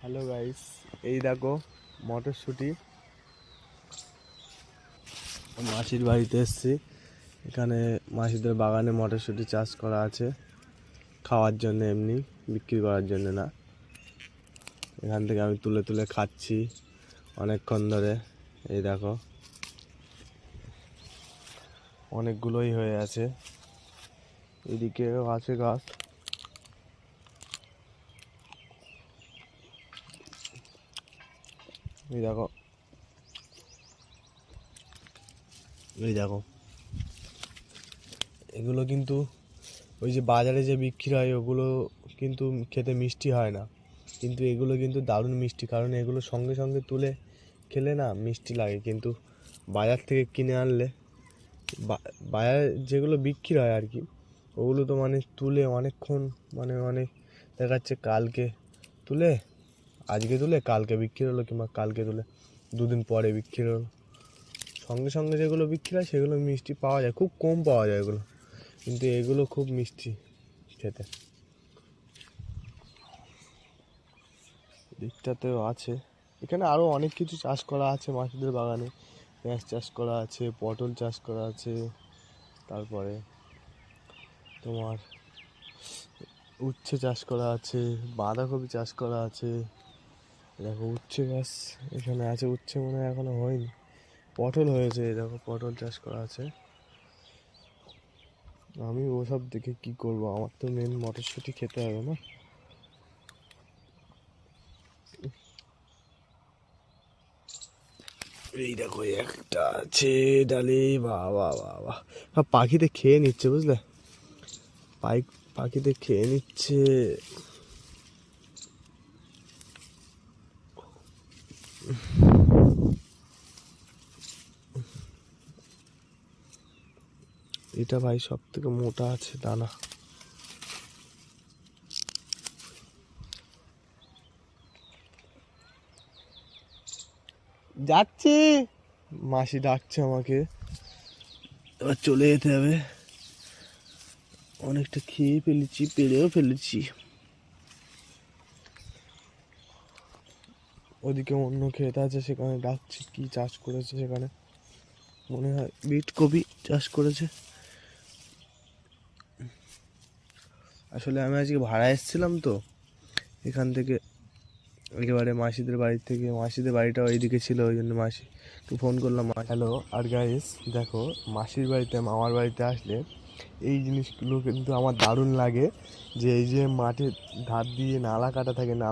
Hello guys, এই দেখো মটরশুঁটি। মাসির বাড়িতে এসেছি। এখানে মাসিদের বাগানে মটরশুঁটি চাষ করা আছে, খাওয়ার জন্য, এমনি বিক্রি করার জন্য না। এখান থেকে আমি তুলে তুলে খাচ্ছি অনেকক্ষণ ধরে। এই দেখো অনেকগুলোই হয়ে আছে, এদিকেও আছে গাছ। এই দেখো, এই দেখো, এগুলো কিন্তু ওই যে বাজারে যে বিক্রি হয় ওগুলো কিন্তু খেতে মিষ্টি হয় না, কিন্তু এগুলো কিন্তু দারুণ মিষ্টি। কারণ এগুলো সঙ্গে সঙ্গে তুলে খেলে না মিষ্টি লাগে, কিন্তু বাজার থেকে কিনে আনলে বাজার যেগুলো বিক্রি হয় আর কি, ওগুলো তো মানে তুলে অনেকক্ষণ, মানে অনেক দেখা যাচ্ছে কালকে তুলে, আজকে তুলে কালকে বিক্রি হলো, কিংবা কালকে তুলে দুদিন পরে বিক্রি হলো। সঙ্গে সঙ্গে যেগুলো বিক্রি হয় সেগুলো মিষ্টি পাওয়া যায়, খুব কম পাওয়া যায় এগুলো, কিন্তু এগুলো খুব মিষ্টি খেতে। দিকটাতেও আছে, এখানে আরও অনেক কিছু চাষ করা আছে মাসিদের বাগানে। পেঁয়াজ চাষ করা আছে, পটল চাষ করা আছে, তারপরে তোমার উচ্ছে চাষ করা আছে, বাঁধাকপি চাষ করা আছে। দেখো উচ্ছে গাছ এখানে আছে, উচ্ছে মনে হয় এখনো হয়নি, পটল হয়েছে। দেখো পটল চাষ করা আছে। আমি ওসব দেখে কি করব, আমার তো মেন মটরশুঁটি খেতে হবে না। এই দেখো একটা আছে ডালে, বাবা বাবা, সব পাখিতে খেয়ে নিচ্ছে, বুঝলে? পাখিতে খেয়ে নিচ্ছে। এটা ভাই সব থেকে মোটা আছে দানা। যাচ্ছি, মাসি ডাকছে আমাকে, এবার চলে যেতে হবে। অনেকটা খেয়ে ফেলেছি, পেড়েও ফেলেছি। ওদিকে অন্য ক্ষেত আছে, সেখানে ডাকছে, কি চাষ করেছে সেখানে, মনে হয় বিট কপি চাষ করেছে। আসলে আমি আজকে ভাড়া এসেছিলাম তো এখান থেকে, একেবারে মাসিদের বাড়ির থেকে। মাসিদের বাড়িটা ওইদিকে ছিল, ওই জন্য মাসিকে ফোন করলাম। হ্যালো। আর গাইস দেখো, মাসির বাড়িতে, মামার বাড়িতে আসলে এই জিনিসগুলো কিন্তু আমার দারুণ লাগে, যে এই যে মাঠের ধার দিয়ে নালা কাটা থাকে, নালা